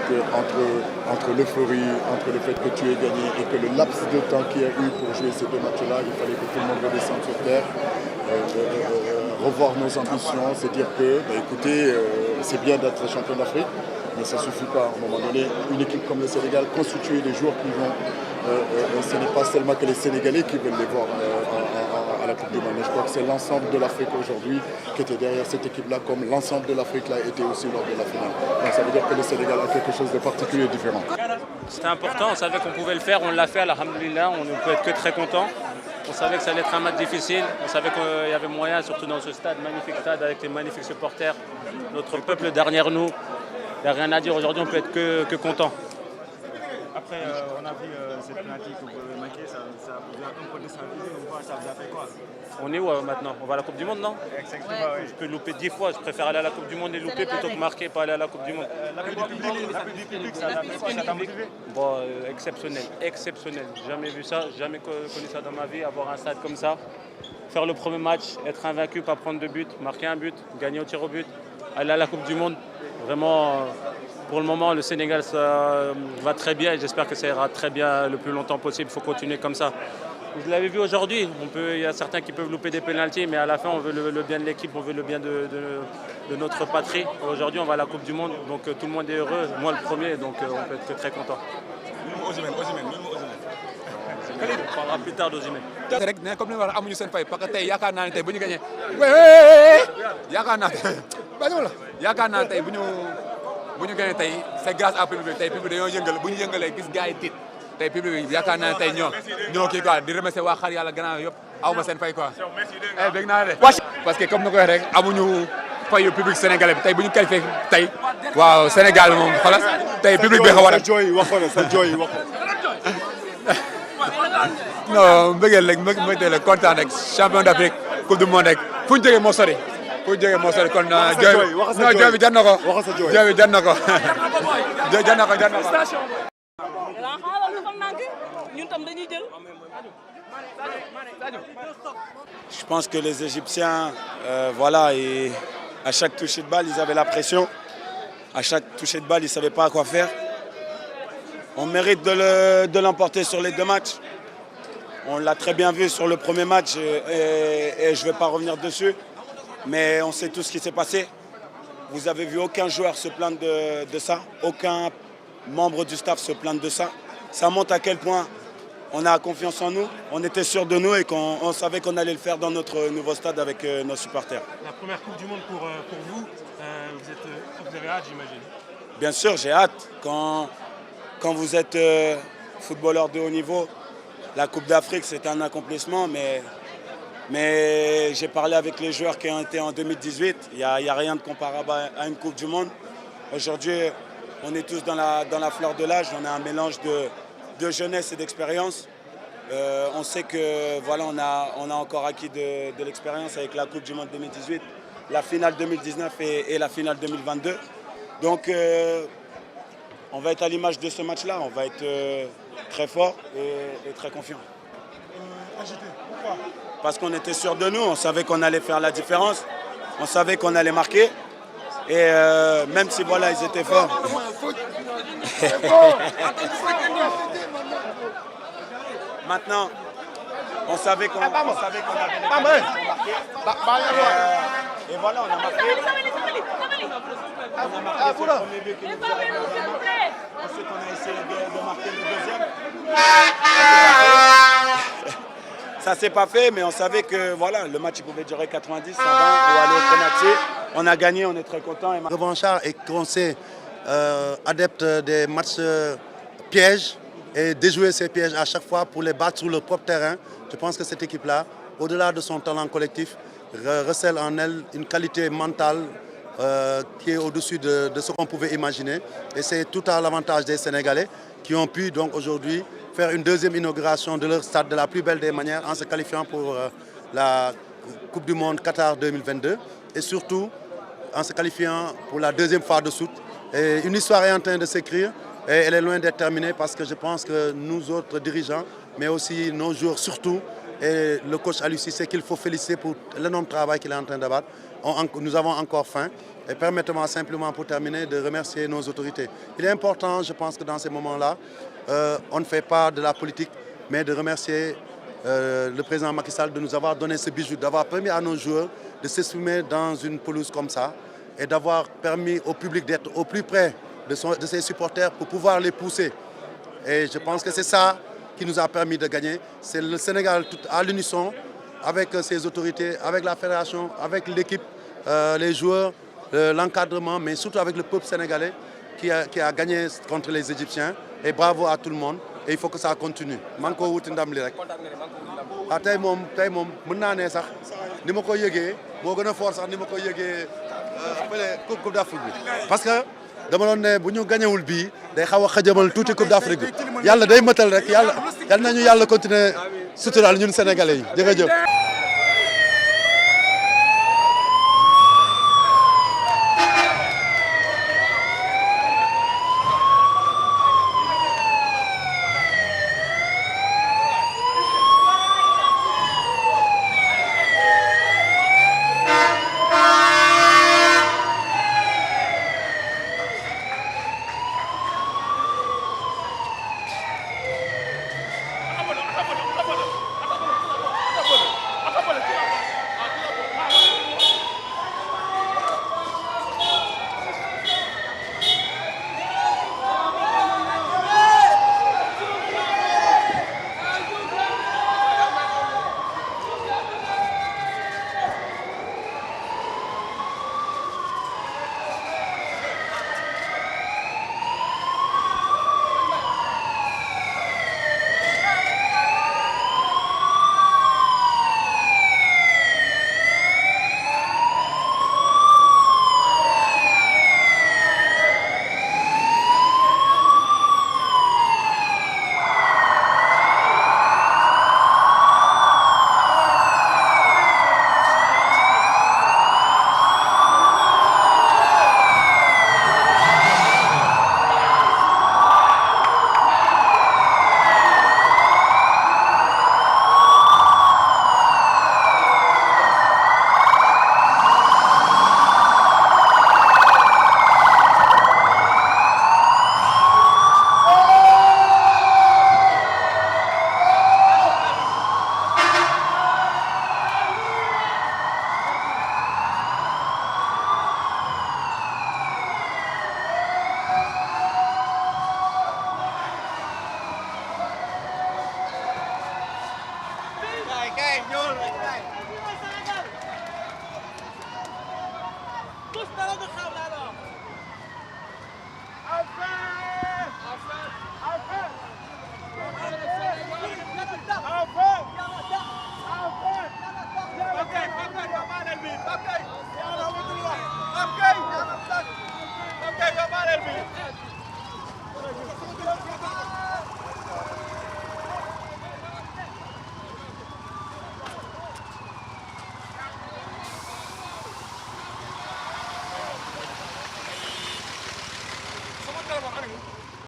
que entre l'euphorie, entre le fait que tu aies gagné et que le laps de temps qu'il y a eu pour jouer ces deux matchs-là, il fallait que tout le monde redescende sur terre, revoir nos ambitions, se dire que, écoutez, c'est bien d'être champion d'Afrique, mais ça ne suffit pas. À un moment donné, une équipe comme le Sénégal, constituée des joueurs qui vont... ce n'est pas seulement que les Sénégalais qui veulent les voir à la Coupe du Monde. Je crois que c'est l'ensemble de l'Afrique aujourd'hui qui était derrière cette équipe-là, comme l'ensemble de l'Afrique l'a été aussi lors de la finale. Donc ça veut dire que le Sénégal a quelque chose de particulier et différent. C'était important, on savait qu'on pouvait le faire, on l'a fait, alhamdoulilah, on ne peut être que très content. On savait que ça allait être un match difficile, on savait qu'il y avait moyen, surtout dans ce stade, magnifique stade avec les magnifiques supporters, notre peuple derrière nous. Il n'y a rien à dire, aujourd'hui on peut être que content. Après, on a vu cette penalty que vous avez marquée, ça vous a un peu déstabilisé ou pas? Ça vous a fait quoi? On est où maintenant? On va à la Coupe du Monde, non? Exactement, oui. Je peux louper 10 fois, je préfère aller à la Coupe du Monde et louper plutôt que marquer, pas aller à la Coupe du Monde. L'appui du public, ça t'a motivé? Bon, exceptionnel, exceptionnel. Jamais vu ça, jamais connu ça dans ma vie, avoir un stade comme ça. Faire le premier match, être invaincu, pas prendre de but, marquer un but, gagner au tir au but, aller à la Coupe du Monde. Vraiment, pour le moment, le Sénégal ça va très bien et j'espère que ça ira très bien le plus longtemps possible. Il faut continuer comme ça. Vous l'avez vu aujourd'hui, il y a certains qui peuvent louper des pénaltys, mais à la fin, on veut le bien de l'équipe, on veut le bien de notre patrie. Aujourd'hui, on va à la Coupe du Monde, donc tout le monde est heureux, moi le premier, donc on peut être que très content. On parlera plus tard d'Osimhen. rek ne comme li ma wax amuñu seen fay parce que tey yaakaar naa ne tey bu ñu gagné yaakaar naa ne tey bu ñu gagné tey c'est grâce à public bi tey public dañoo yëngal bu ñu yëngalee gis gars yi tiit tey public bi yaakaar naa ne tey ñoo kii quoi di remercier waa xar yàlla gannaaw yëpp aw ma seen fay quoi. dégg naa de parce que comme ni ko waxee rek amuñu fayu public sénégalais bi tey bu ñu qualifié tey waaw Sénégal moom xoolal tey public bi xaw a sa jooy waxoon sa jooy waxoon. non mbëggeel rek mbëggeel rek kontaan rek champion d'Afrique coupe du monde rek fu ñu jógee moo sori kon jooy bi jar na ko jooy bi jar na ko jar na ko. Je pense que les Égyptiens, voilà, et à chaque toucher de balle, ils avaient la pression. À chaque toucher de balle, ils ne savaient pas quoi faire. On mérite de l'emporter sur les deux matchs. On l'a très bien vu sur le premier match et je ne vais pas revenir dessus. Mais on sait tout ce qui s'est passé. Vous avez vu aucun joueur se plaindre de ça. Aucun membre du staff se plaindre de ça. Ça montre à quel point on a confiance en nous. On était sûr de nous et qu'on savait qu'on allait le faire dans notre nouveau stade avec nos supporters. La première Coupe du Monde pour vous, vous avez hâte, j'imagine. Bien sûr, j'ai hâte. Quand vous êtes footballeur de haut niveau, la Coupe d'Afrique, c'est un accomplissement, mais j'ai parlé avec les joueurs qui ont été en 2018. Il n'y a rien de comparable à une Coupe du Monde. Aujourd'hui, on est tous dans la fleur de l'âge. On a un mélange de jeunesse et d'expérience. On sait que voilà, on a encore acquis de l'expérience avec la Coupe du Monde 2018, la finale 2019 et la finale 2022. Donc, on va être à l'image de ce match-là. On va être très fort et très confiant. Agité, pourquoi? Parce qu'on était sûr de nous, on savait qu'on allait faire la différence, on savait qu'on allait marquer. Et même si voilà, ils étaient forts. Maintenant, on savait qu'on avait les capacités pour marquer. Et voilà, on a marqué. On a marqué le premier but qui nous a révélé. Ensuite, on a essayé de marquer le deuxième. Ça s'est pas fait, mais on savait que voilà, le match pouvait durer 90, 120 ou aller au penalty. On a gagné, on est très content. Revanchard et qu'on sait adepte des matchs pièges et déjouer ces pièges à chaque fois pour les battre sur leur propre terrain. Je pense que cette équipe-là, au-delà de son talent collectif, recèle en elle une qualité mentale qui est au-dessus de ce qu'on pouvait imaginer. Et c'est tout à l'avantage des Sénégalais qui ont pu donc aujourd'hui faire une deuxième inauguration de leur stade de la plus belle des manières en se qualifiant pour la Coupe du Monde Qatar 2022 et surtout en se qualifiant pour la deuxième fois de suite. Et une histoire est en train de s'écrire et elle est loin d'être terminée parce que je pense que nous autres dirigeants, mais aussi nos joueurs surtout, et le coach Aliou Cissé qu'il faut féliciter pour l'énorme travail qu'il est en train d'abattre. nous avons encore faim. Et permettez-moi simplement pour terminer de remercier nos autorités. Il est important, je pense que dans ces moments-là, on ne fait pas de la politique, mais de remercier le président Macky Sall de nous avoir donné ce bijou, d'avoir permis à nos joueurs de s'exprimer dans une pelouse comme ça et d'avoir permis au public d'être au plus près de ses supporters pour pouvoir les pousser. Et je pense que c'est ça qui nous a permis de gagner. C'est le Sénégal tout à l'unisson, avec ses autorités, avec la fédération, avec l'équipe, les joueurs, l'encadrement, mais surtout avec le peuple sénégalais qui a gagné contre les Égyptiens. Et bravo à tout le monde. Et il faut que ça continue. man koo wuti ndam li rek. ah tey moom mën naa ne sax ni ma ko yëgee moo gën a fort sax ni ma ko yëgee fële Coupe d'Afrique bi. parce que dama doon ne bu ñu gañewul bii day xaw a xajamal tuuti Coupe d'Afrique bi yàlla day mëtal rek yàlla nañu yàlla continuer suturaal ñun sénégalais yi jërëjëf.